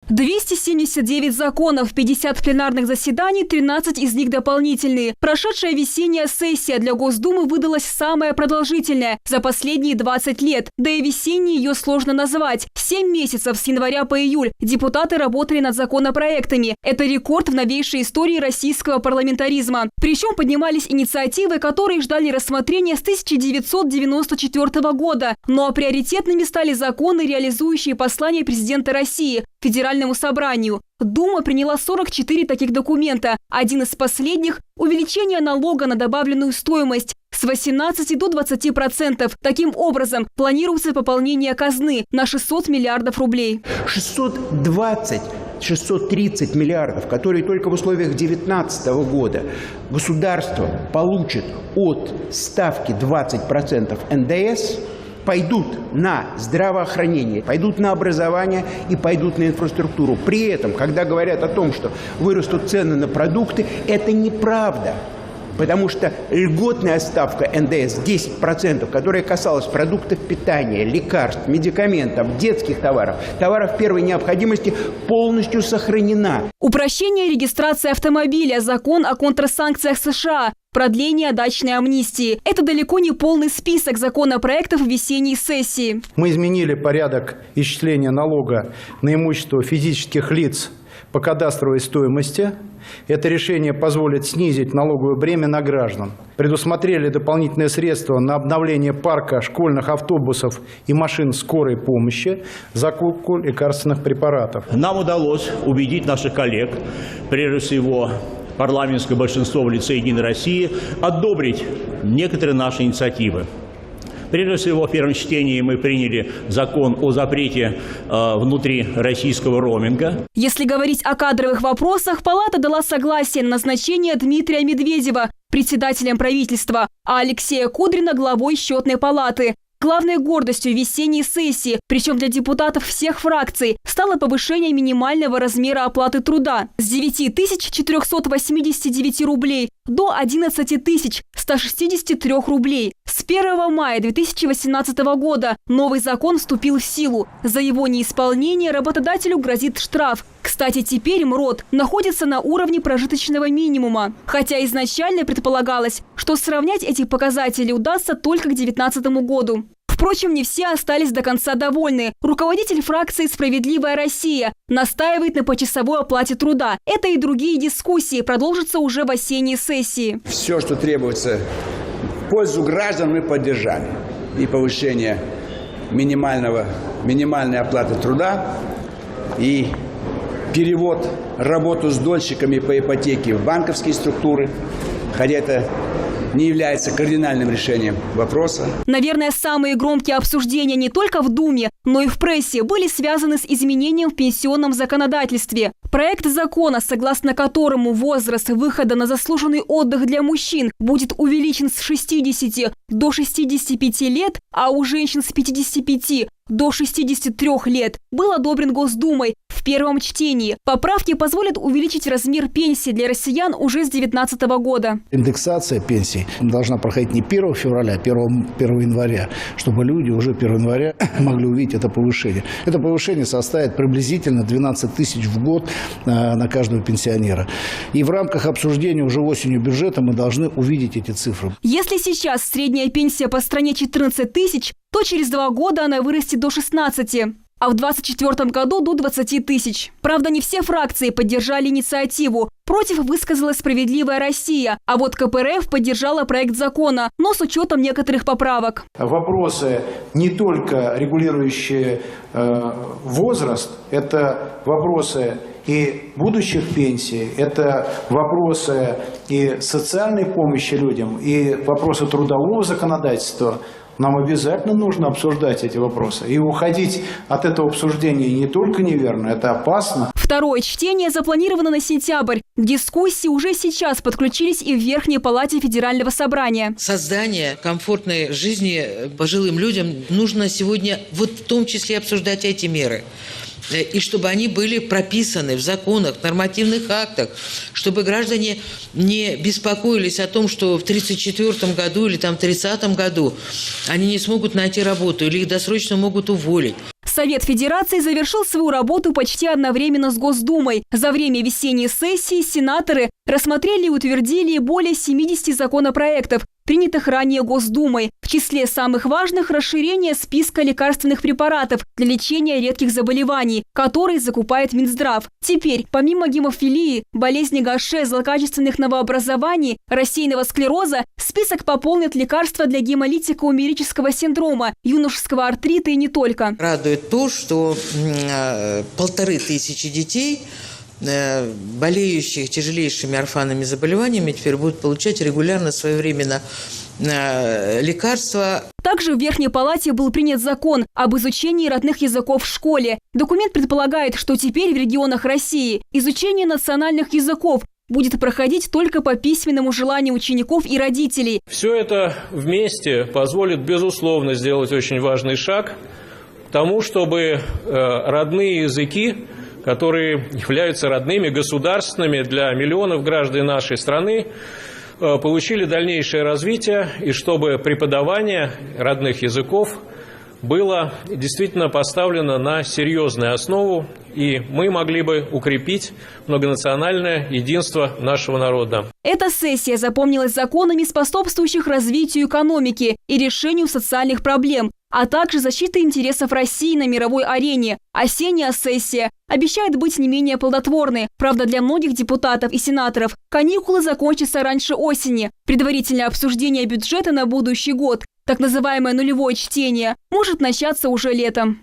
279 законов, 50 пленарных заседаний, 13 из них дополнительные. Прошедшая весенняя сессия для Госдумы выдалась самая продолжительная за последние 20 лет. Да и весенней ее сложно назвать. 7 месяцев с января по июль депутаты работали над законопроектами. Это рекорд в новейшей истории российского парламентаризма. Причем поднимались инициативы, которые ждали рассмотрения с 1994 года. Ну а приоритетными стали законы, реализующие послание президента России Федеральному собранию. Дума приняла 44 таких документа. Один из последних – увеличение налога на добавленную стоимость с 18 до 20%. Таким образом, планируется пополнение казны на 600 миллиардов рублей. 630 миллиардов, которые только в условиях 2019 года государство получит от ставки 20% НДС, пойдут на здравоохранение, пойдут на образование и пойдут на инфраструктуру. При этом, когда говорят о том, что вырастут цены на продукты, это неправда. Потому что льготная ставка НДС 10%, которая касалась продуктов питания, лекарств, медикаментов, детских товаров, товаров первой необходимости, полностью сохранена. Упрощение регистрации автомобиля, закон о контрсанкциях США, продление дачной амнистии. Это далеко не полный список законопроектов весенней сессии. Мы изменили порядок исчисления налога на имущество физических лиц по кадастровой стоимости. Это решение позволит снизить налоговое бремя на граждан. Предусмотрели дополнительные средства на обновление парка школьных автобусов и машин скорой помощи, закупку лекарственных препаратов. Нам удалось убедить наших коллег, прежде всего парламентское большинство в лице «Единой России», одобрить некоторые наши инициативы. Прежде всего, в первом чтении мы приняли закон о запрете внутрироссийского роуминга. Если говорить о кадровых вопросах, Палата дала согласие на назначение Дмитрия Медведева председателем правительства, а Алексея Кудрина главой Счетной палаты. Главной гордостью весенней сессии, причем для депутатов всех фракций, стало повышение минимального размера оплаты труда с 9489 рублей до 11163 рублей. С 1 мая 2018 года новый закон вступил в силу. За его неисполнение работодателю грозит штраф. Кстати, теперь МРОТ находится на уровне прожиточного минимума. Хотя изначально предполагалось, что сравнять эти показатели удастся только к 2019 году. Впрочем, не все остались до конца довольны. Руководитель фракции «Справедливая Россия» настаивает на почасовой оплате труда. Это и другие дискуссии продолжатся уже в осенней сессии. Все, что требуется в пользу граждан, мы поддержали. И повышение минимальной оплаты труда, и перевод работу с дольщиками по ипотеке в банковские структуры, хотя это не является кардинальным решением вопроса. Наверное, самые громкие обсуждения не только в Думе, но и в прессе были связаны с изменением в пенсионном законодательстве. Проект закона, согласно которому возраст выхода на заслуженный отдых для мужчин будет увеличен с 60 до 65 лет, а у женщин с 55 до 63 лет, был одобрен Госдумой в первом чтении. Поправки позволят увеличить размер пенсии для россиян уже с 2019 года. Индексация пенсий должна проходить не 1 февраля, а 1 января, чтобы люди уже 1 января могли увидеть это повышение. Это повышение составит приблизительно 12 тысяч в год на каждого пенсионера. И в рамках обсуждения уже осенью бюджета мы должны увидеть эти цифры. Если сейчас средняя пенсия по стране 14 тысяч, то через 2 года она вырастет до 16, а в 2024 году до 20 тысяч. Правда, не все фракции поддержали инициативу. Против высказалась «Справедливая Россия», а вот КПРФ поддержала проект закона, но с учетом некоторых поправок. Вопросы, не только регулирующие возраст, это вопросы и будущих пенсий, это вопросы и социальной помощи людям, и вопросы трудового законодательства. Нам обязательно нужно обсуждать эти вопросы. И уходить от этого обсуждения не только неверно, это опасно. Второе чтение запланировано на сентябрь. К дискуссии уже сейчас подключились и в Верхней палате Федерального собрания. Создание комфортной жизни пожилым людям нужно сегодня вот в том числе обсуждать эти меры. И чтобы они были прописаны в законах, нормативных актах, чтобы граждане не беспокоились о том, что в 1934 году или там в 1930 году они не смогут найти работу или их досрочно могут уволить. Совет Федерации завершил свою работу почти одновременно с Госдумой. За время весенней сессии сенаторы рассмотрели и утвердили более 70 законопроектов, принятых ранее Госдумой. В числе самых важных – расширение списка лекарственных препаратов для лечения редких заболеваний, которые закупает Минздрав. Теперь, помимо гемофилии, болезни Гaucher, злокачественных новообразований, рассеянного склероза, список пополнит лекарства для гемолитико-умерического синдрома, юношеского артрита и не только. Радует то, что 1500 детей, болеющих тяжелейшими орфанными заболеваниями, теперь будут получать регулярно, своевременно лекарства. Также в Верхней Палате был принят закон об изучении родных языков в школе. Документ предполагает, что теперь в регионах России изучение национальных языков будет проходить только по письменному желанию учеников и родителей. Все это вместе позволит, безусловно, сделать очень важный шаг к тому, чтобы родные языки, которые являются родными, государственными для миллионов граждан нашей страны, получили дальнейшее развитие, и чтобы преподавание родных языков было действительно поставлено на серьезную основу, и мы могли бы укрепить многонациональное единство нашего народа. Эта сессия запомнилась законами, способствующих развитию экономики и решению социальных проблем, а также защитой интересов России на мировой арене. Осенняя сессия обещает быть не менее плодотворной. Правда, для многих депутатов и сенаторов каникулы закончатся раньше осени. Предварительное обсуждение бюджета на будущий год, так называемое нулевое чтение, может начаться уже летом.